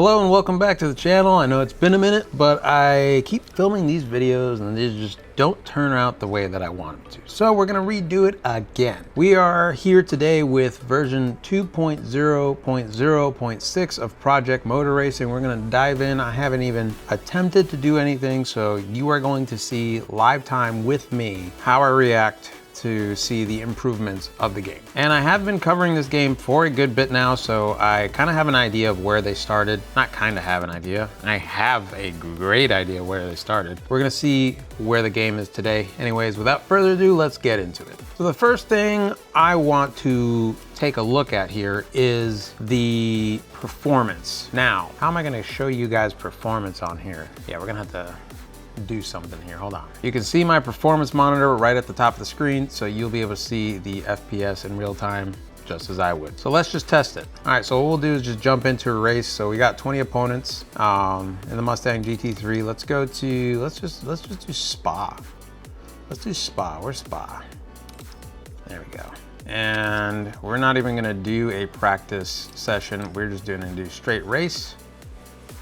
Hello and welcome back to the channel. I know it's been a minute, but I keep filming these videos and they just don't turn out the way that I want them to. So we're gonna redo it again. We are here today with version 2.0.0.6 of Project Motor Racing. We're gonna dive in. I haven't even attempted to do anything, so you are going to see live time with me how I react to see the improvements of the game. And I have been covering this game for a good bit now, so I kind of have an idea of where they started. Not kind of have an idea, I have a great idea where they started. We're gonna see where the game is today. Anyways, without further ado, let's get into it. So the first thing I want to take a look at here is the performance. Now, how am I gonna show you guys performance on here? Yeah, we're gonna have to do something here, hold on. You can see my performance monitor right at the top of the screen, so you'll be able to see the FPS in real time just as I would. So let's just test it. All right, so what we'll do is just jump into a race. So we got 20 opponents in the Mustang GT3. Let's go to, let's just do Spa. Let's do Spa, where's Spa? There we go. And we're not even gonna do a practice session. We're just gonna do straight race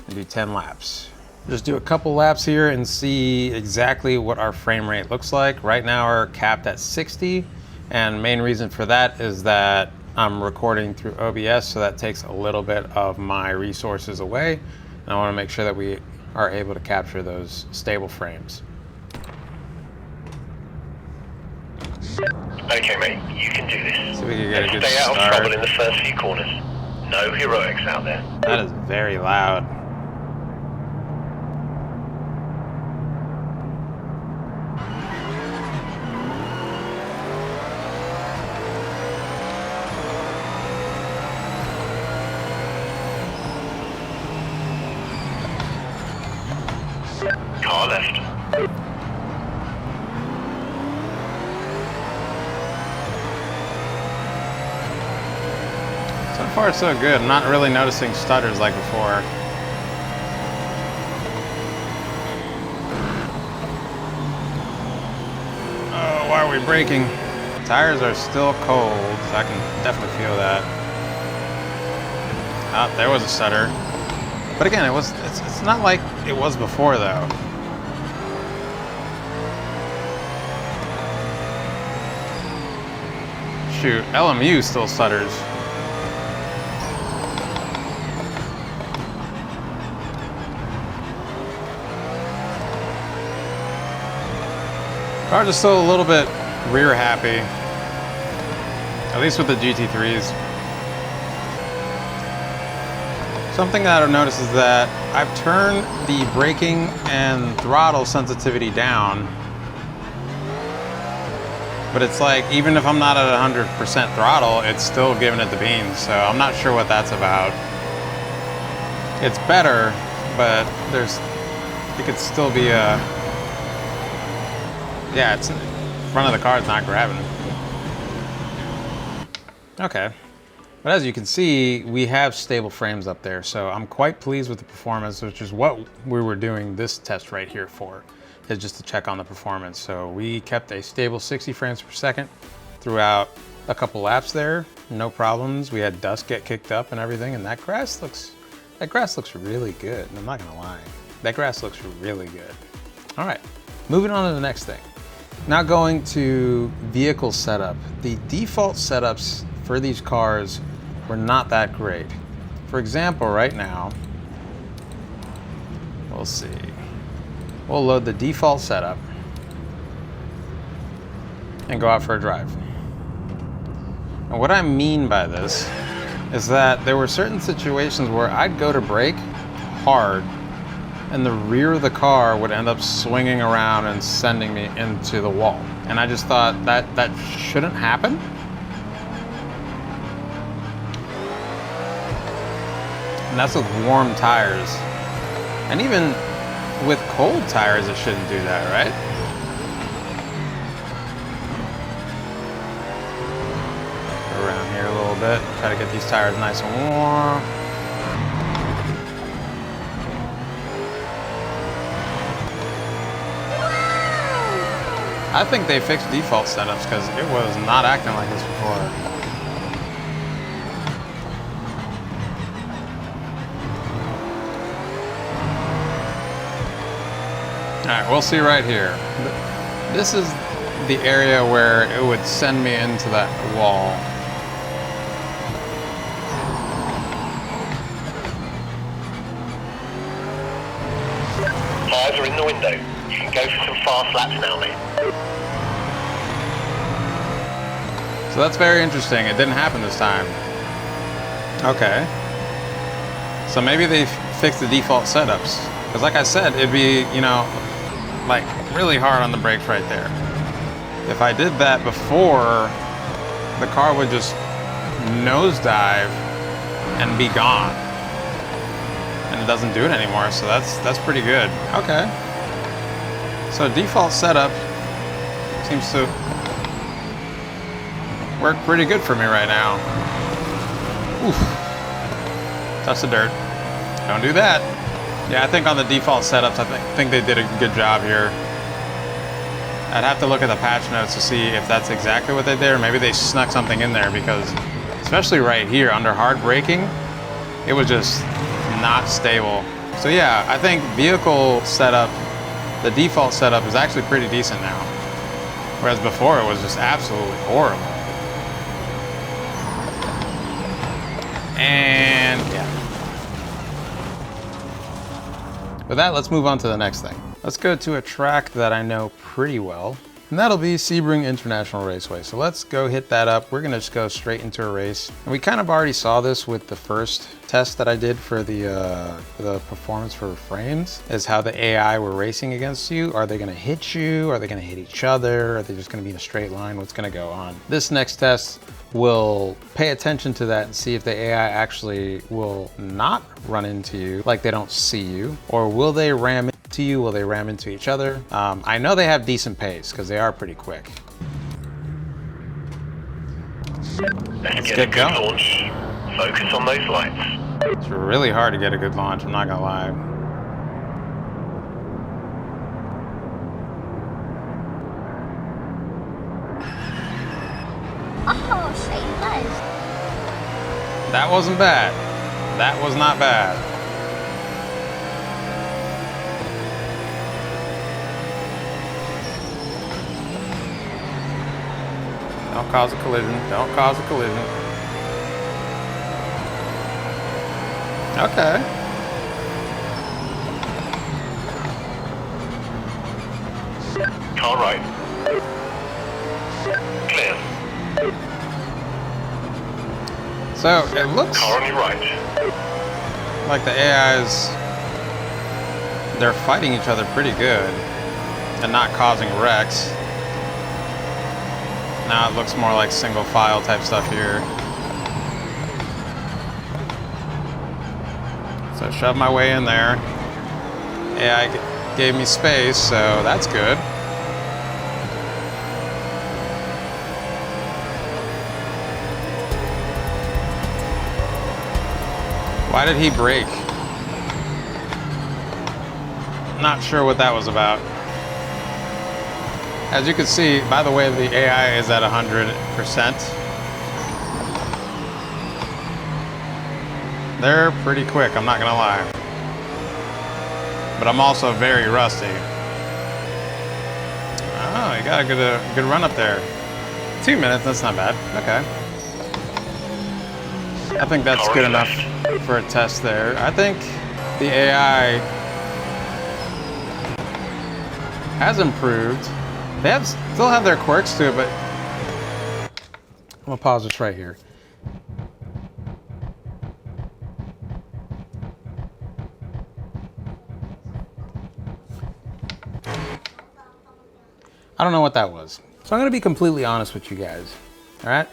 and do 10 laps. Just do a couple laps here and see exactly what our frame rate looks like. Right now we're capped at 60, and main reason for that is that I'm recording through OBS, so that takes a little bit of my resources away, and I want to make sure that we are able to capture those stable frames. Okay, mate, you can do this. So we can get a good stay out start. of trouble in the first few corners. No heroics out there. That is very loud. Car left. So far so good. I'm not really noticing stutters like before. Oh, why are we braking? Tires are still cold. I can definitely feel that. Oh, there was a stutter. But again, it's not like it was before though. Shoot, LMU still stutters. Cars are still a little bit rear happy, at least with the GT3s. Something that I've noticed is that I've turned the braking and throttle sensitivity down, but it's like, even if I'm not at 100% throttle, it's still giving it the beans, so I'm not sure what that's about. It's better, but it could still be a, yeah, it's in front of the car, it's not grabbing. Okay. But as you can see, we have stable frames up there, so I'm quite pleased with the performance, which is what we were doing this test right here for, is just to check on the performance. So we kept a stable 60 frames per second throughout a couple laps there, no problems. We had dust get kicked up and everything, and that grass looks really good. I'm not gonna lie, that grass looks really good. All right, moving on to the next thing. Now going to vehicle setup. The default setups for these cars were not that great. For example, right now, we'll see. We'll load the default setup and go out for a drive. And what I mean by this is that there were certain situations where I'd go to brake hard and the rear of the car would end up swinging around and sending me into the wall. And I just thought that shouldn't happen. And that's with warm tires. And even with cold tires, it shouldn't do that, right? Go around here a little bit, try to get these tires nice and warm. I think they fixed default setups because it was not acting like this before. All right, we'll see right here. This is the area where it would send me into that wall. Tires are in the window. You can go for some fast laps now, mate. So that's very interesting. It didn't happen this time. Okay. So maybe they fixed the default setups. Because like I said, it'd be, you know, like really hard on the brakes right there. If I did that before, the car would just nosedive and be gone. And it doesn't do it anymore, so that's pretty good. Okay. So default setup seems to work pretty good for me right now. Oof. Touch the dirt. Don't do that. Yeah, I think on the default setups, I think they did a good job here. I'd have to look at the patch notes to see if that's exactly what they did, or maybe they snuck something in there, because especially right here under hard braking, it was just not stable. So yeah, I think vehicle setup, the default setup is actually pretty decent now. Whereas before it was just absolutely horrible. And yeah. With that, let's move on to the next thing. Let's go to a track that I know pretty well, and that'll be Sebring International Raceway. So let's go hit that up. We're gonna just go straight into a race. And we kind of already saw this with the first test that I did for the performance for frames, is how the AI were racing against you. Are they gonna hit you? Are they gonna hit each other? Are they just gonna be in a straight line? What's gonna go on? This next test will pay attention to that and see if the AI actually will not run into you, like they don't see you, or will they ram into you? Will they ram into each other? I know they have decent pace because they are pretty quick. Let's get a good launch. Focus on those lights. It's really hard to get a good launch, I'm not gonna lie. Oh, say nice. That wasn't bad. That was not bad. Don't cause a collision. Don't cause a collision. Okay. Car right. Clear. So it looks Car on your right. like the AIs, they're fighting each other pretty good and not causing wrecks. Now it looks more like single file type stuff here. So shove my way in there. AI gave me space, so that's good. Why did he brake? Not sure what that was about. As you can see, by the way, the AI is at 100%. They're pretty quick, I'm not gonna lie. But I'm also very rusty. Oh, you got a good run up there. 2 minutes, that's not bad. Okay. I think that's good enough for a test there. I think the AI has improved. They still have their quirks to it, but I'm gonna pause this right here. I don't know what that was. So I'm gonna be completely honest with you guys, all right?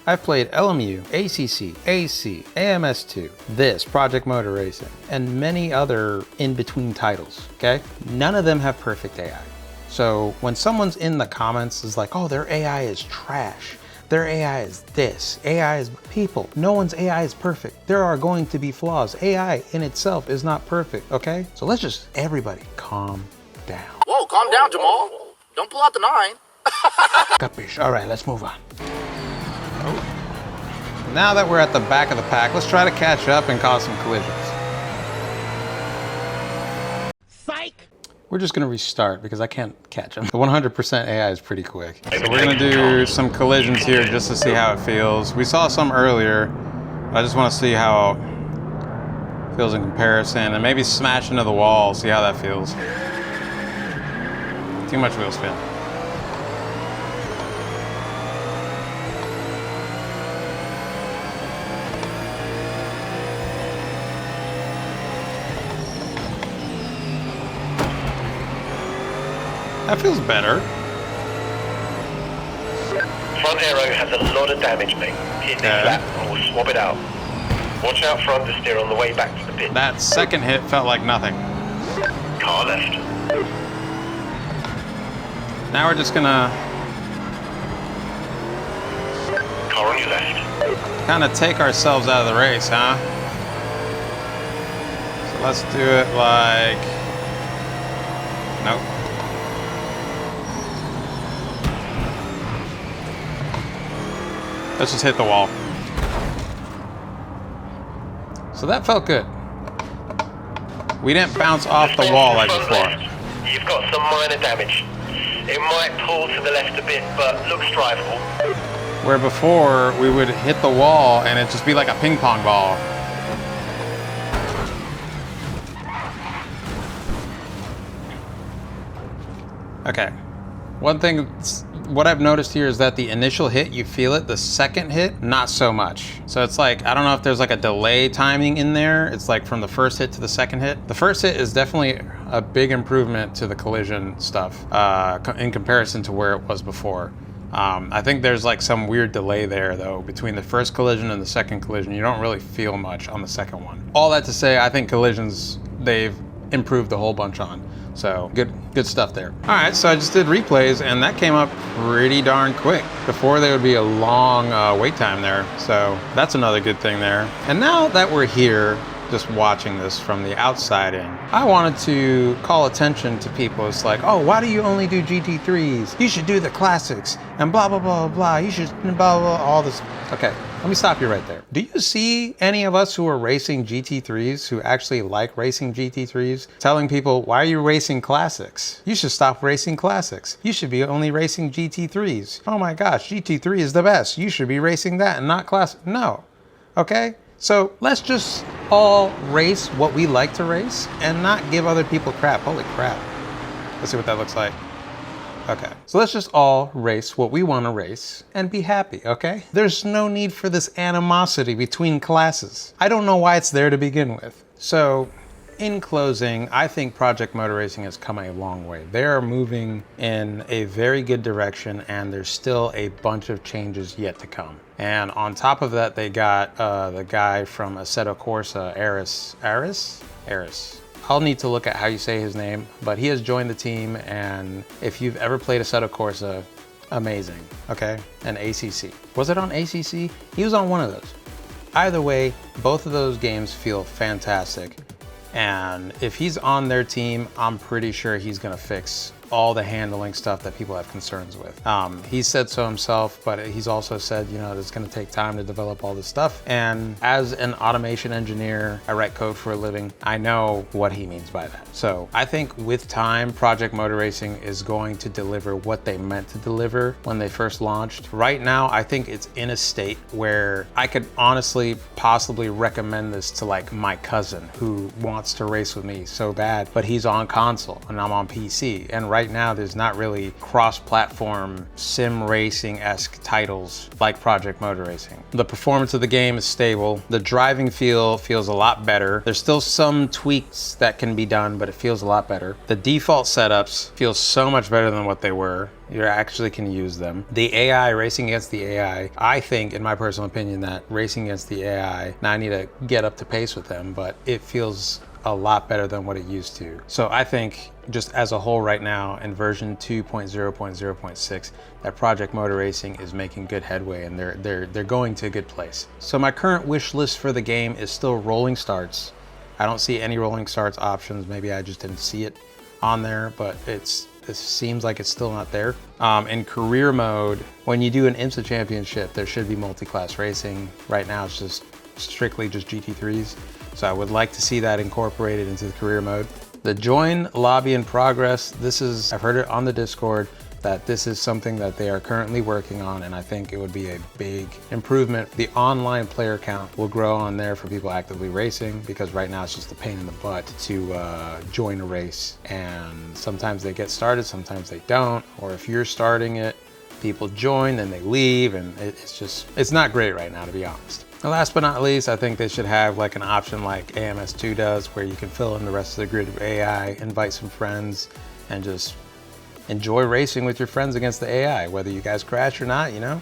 I've played LMU, ACC, AC, AMS2, this, Project Motor Racing, and many other in-between titles, okay? None of them have perfect AI. So when someone's in the comments is like, oh, their AI is trash, their AI is this, AI is people, no one's AI is perfect. There are going to be flaws. AI in itself is not perfect, okay? So let's just, everybody, calm down. Whoa, calm down, Jamal. Don't pull out the 9. Capish. All right, let's move on. Now that we're at the back of the pack, let's try to catch up and cause some collisions. Psych! We're just gonna restart because I can't catch them. The 100% AI is pretty quick. So we're gonna do some collisions here just to see how it feels. We saw some earlier. I just wanna see how it feels in comparison, and maybe smash into the wall, see how that feels. Too much wheel spin. That feels better. Front aero has a lot of damage, mate. Hit this lap and we'll swap it out. Watch out front to steer on the way back to the pit. That second hit felt like nothing. Car left. Now we're just gonna Car on your left. kind of take ourselves out of the race, huh? So let's do it like, nope. Let's just hit the wall. So that felt good. We didn't bounce off the wall like before. Left. You've got some minor damage. It might pull to the left a bit, but looks drivable. Where before we would hit the wall and it'd just be like a ping pong ball. Okay. One thing, what I've noticed here is that the initial hit, you feel it. The second hit, not so much. So it's like, I don't know if there's like a delay timing in there. It's like from the first hit to the second hit. The first hit is definitely a big improvement to the collision stuff in comparison to where it was before. I think there's like some weird delay there though, between the first collision and the second collision. You don't really feel much on the second one. All that to say, I think collisions, they've improved a whole bunch on. So good stuff there. All right, so I just did replays and that came up pretty darn quick. Before there would be a long wait time there. So that's another good thing there. And now that we're here, just watching this from the outside in, I wanted to call attention to people. It's like, oh, why do you only do GT3s? You should do the classics and blah, blah, blah, blah. You should blah, blah, all this. Okay, let me stop you right there. Do you see any of us who are racing GT3s, who actually like racing GT3s, telling people, why are you racing classics? You should stop racing classics. You should be only racing GT3s. Oh my gosh, GT3 is the best. You should be racing that and not classic. No, okay? So let's just all race what we like to race and not give other people crap. Holy crap. Let's see what that looks like. Okay, so let's just all race what we want to race and be happy, okay? There's no need for this animosity between classes. I don't know why it's there to begin with. So in closing, I think Project Motor Racing has come a long way. They are moving in a very good direction and there's still a bunch of changes yet to come. And on top of that, they got the guy from Assetto Corsa, Aris? I'll need to look at how you say his name, but he has joined the team, and if you've ever played Assetto Corsa, amazing, okay? And ACC. Was it on ACC? He was on one of those. Either way, both of those games feel fantastic. And if he's on their team, I'm pretty sure he's gonna fix all the handling stuff that people have concerns with. He said so himself, but he's also said, you know, it's gonna take time to develop all this stuff. And as an automation engineer, I write code for a living, I know what he means by that. So I think with time, Project Motor Racing is going to deliver what they meant to deliver when they first launched. Right now, I think it's in a state where I could honestly possibly recommend this to like my cousin who wants to race with me so bad, but he's on console and I'm on PC. And right now, there's not really cross-platform sim racing-esque titles like Project Motor Racing. The performance of the game is stable. The driving feel feels a lot better. There's still some tweaks that can be done, but it feels a lot better. The default setups feel so much better than what they were. You actually can use them. The AI, racing against the AI, I think, in my personal opinion, that racing against the AI, now I need to get up to pace with them, but it feels a lot better than what it used to. So I think just as a whole right now in version 2.0.0.6 that Project Motor Racing is making good headway and they're going to a good place. So my current wish list for the game is still rolling starts. I don't see any rolling starts options. Maybe I just didn't see it on there, but it seems like it's still not there. In career mode, when you do an IMSA championship, there should be multi-class racing. Right now it's just strictly just GT3s. So I would like to see that incorporated into the career mode. The join lobby in progress. This is, I've heard it on the Discord, that this is something that they are currently working on, and I think it would be a big improvement. The online player count will grow on there for people actively racing, because right now it's just a pain in the butt to join a race, and sometimes they get started, sometimes they don't, or if you're starting it, people join, then they leave, and it's not great right now, to be honest. And last but not least, I think they should have like an option like AMS2 does, where you can fill in the rest of the grid of AI, invite some friends, and just enjoy racing with your friends against the AI. Whether you guys crash or not, you know,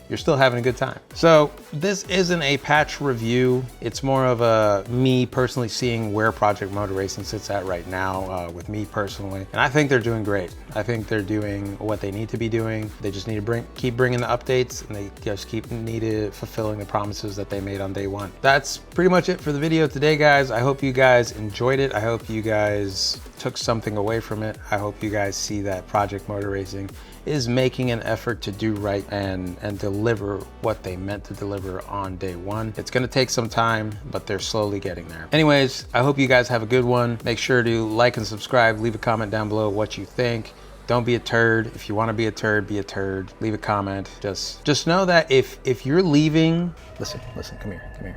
you're still having a good time. So this isn't a patch review. It's more of a me personally seeing where Project Motor Racing sits at right now with me personally. And I think they're doing great. I think they're doing what they need to be doing. They just need to keep bringing the updates, and they just keep fulfilling the promises that they made on day one. That's pretty much it for the video today, guys. I hope you guys enjoyed it. I hope you guys took something away from it. I hope you guys see that Project Motor Racing is making an effort to do right and deliver what they meant to deliver on day one. It's gonna take some time, but they're slowly getting there. Anyways, I hope you guys have a good one. Make sure to like and subscribe, leave a comment down below what you think. Don't be a turd. If you wanna be a turd, be a turd. Leave a comment. Just know that if you're leaving, listen, come here.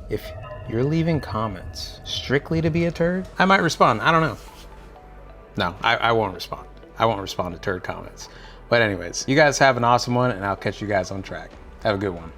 If you're leaving comments strictly to be a turd, I might respond, I don't know. No, I won't respond. I won't respond to turd comments. But anyways, you guys have an awesome one, and I'll catch you guys on track. Have a good one.